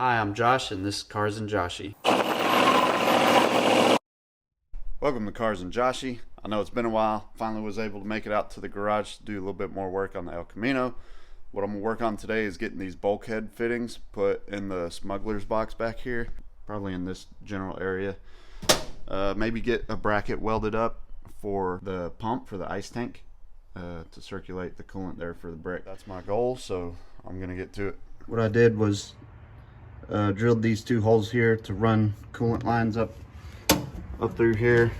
Hi, I'm Josh, and this is Cars and Joshy. Welcome to Cars and Joshy. I know it's been a while. Finally was able to make it out to the garage to do a little bit more work on the El Camino. What I'm going to work on today is getting these bulkhead fittings put in the smuggler's box back here, probably in this general area. Maybe get a bracket welded up for the pump for the ice tank to circulate the coolant there for the brick. That's my goal, so I'm going to get to it. What I did was drilled these two holes here to run coolant lines up through here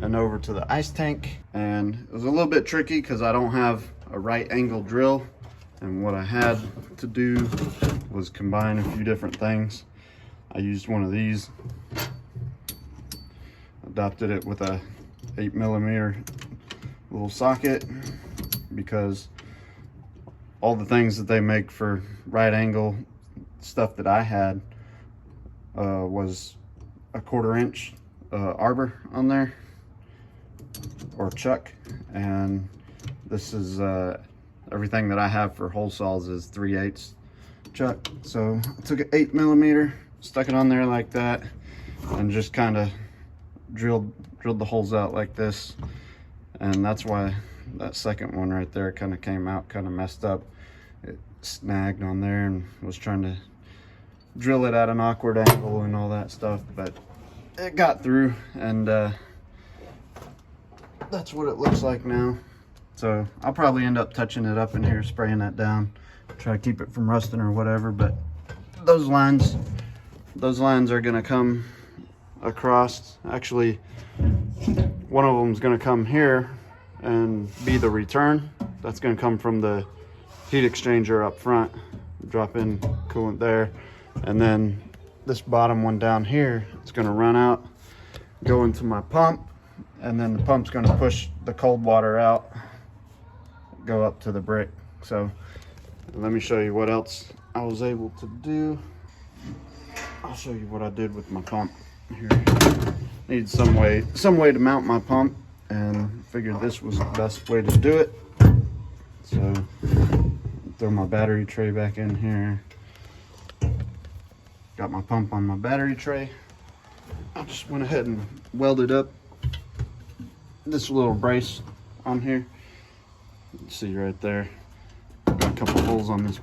and over to the ice tank. And it was a little bit tricky because I don't have a right angle drill, and what I had to do was combine a few different things. I used one of these, adopted it with a 8mm little socket, because all the things that they make for right angle stuff that I had was a 1/4 inch arbor on there, or chuck, and this is everything that I have for hole saws is 3/8 chuck. So I took an 8mm, stuck it on there like that, and just kind of drilled the holes out like this. And that's why that second one right there kind of came out kind of messed up. It snagged on there and was trying to drill it at an awkward angle and all that stuff, but it got through, and that's what it looks like now. So I'll probably end up touching it up in here, spraying that down, try to keep it from rusting or whatever. But those lines are gonna come across. Actually, one of them is gonna come here and be the return. That's gonna come from the heat exchanger up front, drop in coolant there, and then this bottom one down here, it's going to run out, go into my pump, and then the pump's going to push the cold water out, go up to the brick. So let me show you what else I was able to do. I'll show you what I did with my pump here. Need some way to mount my pump, and figured this was the best way to do it. So throw my battery tray back in here. Got my pump on my battery tray. I just went ahead and welded up this little brace on here. You can see right there. Got a couple holes on this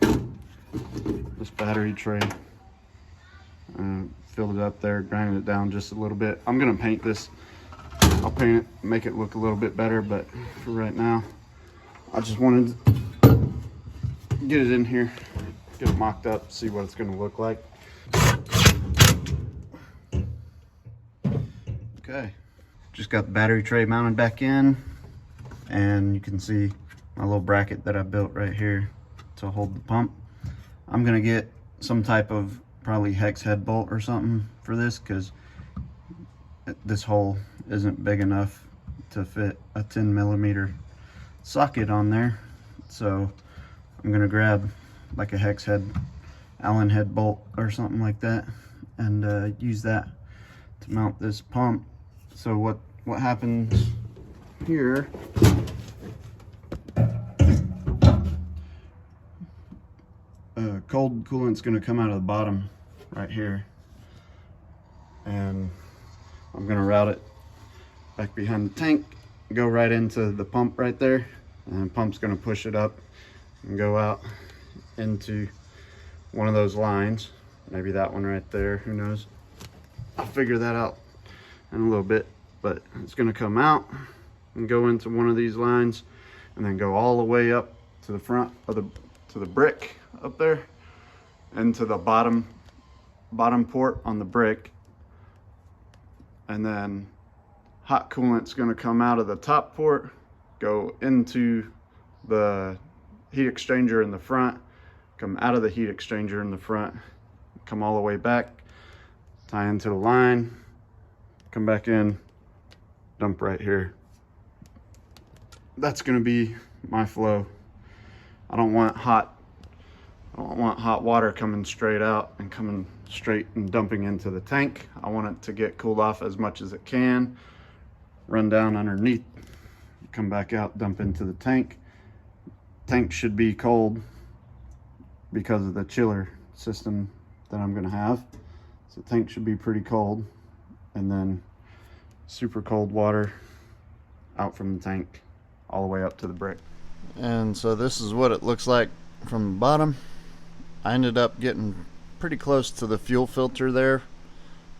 battery tray. Filled it up there, grinded it down just a little bit. I'm gonna paint this. I'll paint it, make it look a little bit better, but for right now, I just wanted to get it in here, get it mocked up, see what it's gonna look like. Okay, just got the battery tray mounted back in, and you can see my little bracket that I built right here to hold the pump. I'm gonna get some type of probably hex head bolt or something for this, because this hole isn't big enough to fit a 10mm socket on there. So I'm gonna grab like a hex head, Allen head bolt or something like that, and use that to mount this pump. So what happens here, cold coolant's going to come out of the bottom right here, and I'm going to route it back behind the tank, go right into the pump right there, and the pump's going to push it up and go out into one of those lines, maybe that one right there, who knows. I'll figure that out in a little bit, but it's going to come out and go into one of these lines, and then go all the way up to the front of the brick up there, and to the bottom port on the brick, and then hot coolant's going to come out of the top port, go into the heat exchanger in the front, come out of the heat exchanger in the front, come all the way back, tie into the line, come back in, dump right here. That's going to be my flow. I don't want hot water coming straight out and coming straight and dumping into the tank. I want it to get cooled off as much as it can, run down underneath, come back out, dump into the tank. Tank should be cold because of the chiller system that I'm gonna have. So the tank should be pretty cold, and then super cold water out from the tank all the way up to the brick. And so this is what it looks like from the bottom. I ended up getting pretty close to the fuel filter there.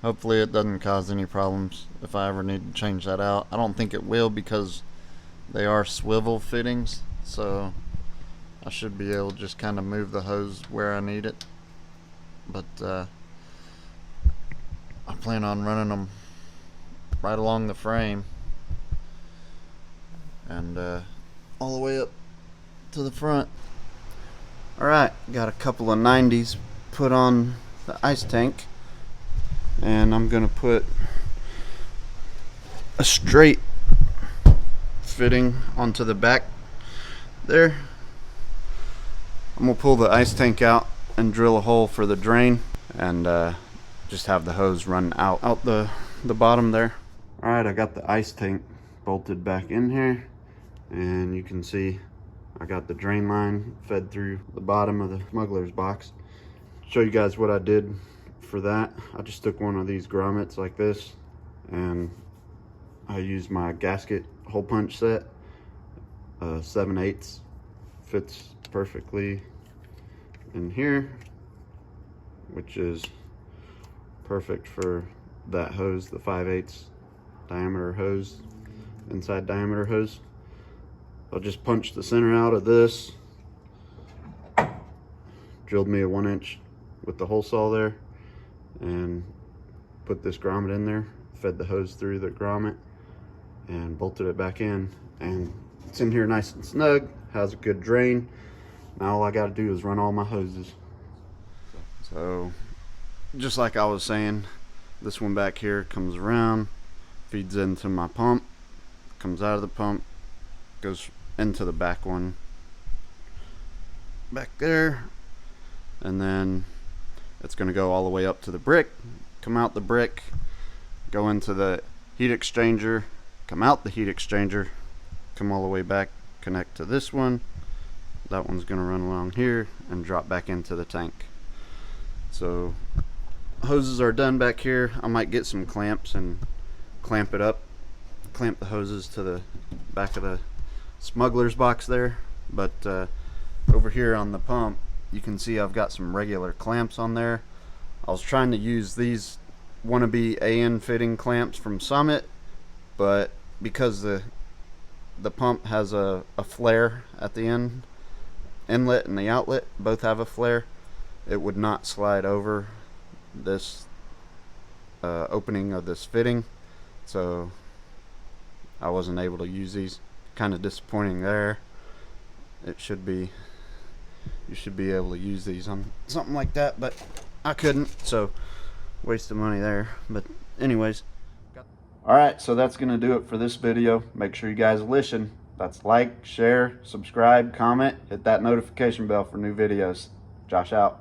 Hopefully it doesn't cause any problems if I ever need to change that out. I don't think it will because they are swivel fittings, so I should be able to just kind of move the hose where I need it. But I plan on running them right along the frame and all the way up to the front. Alright, got a couple of 90s put on the ice tank, and I'm gonna put a straight fitting onto the back there. I'm gonna pull the ice tank out and drill a hole for the drain, and just have the hose run out the bottom there. Alright, I got the ice tank bolted back in here, and you can see I got the drain line fed through the bottom of the smuggler's box. Show you guys what I did for that. I just took one of these grommets like this, and I used my gasket hole punch set. 7/8 fits perfectly in here, which is perfect for that hose, the 5/8 diameter hose, inside diameter hose. I'll just punch the center out of this, drilled me a 1-inch with the hole saw there, and put this grommet in there, fed the hose through the grommet, and bolted it back in. And it's in here nice and snug, has a good drain. Now all I got to do is run all my hoses. So just like I was saying, this one back here comes around, feeds into my pump, comes out of the pump, goes into the back one back there, and then it's going to go all the way up to the brick, come out the brick, go into the heat exchanger, come out the heat exchanger, come all the way back, connect to this one. That one's going to run along here and drop back into the tank. So hoses are done back here. I might get some clamps and clamp it up, clamp the hoses to the back of the smuggler's box there. But over here on the pump, you can see I've got some regular clamps on there. I was trying to use these wannabe AN fitting clamps from Summit, but because the pump has a flare at the inlet and the outlet both have a flare, it would not slide over this opening of this fitting, so I wasn't able to use these. Kind of disappointing there. You should be able to use these on something like that, but I couldn't, so waste of money there. But anyways, alright, so that's gonna do it for this video. Make sure you guys listen. That's like, share, subscribe, comment, hit that notification bell for new videos. Josh out.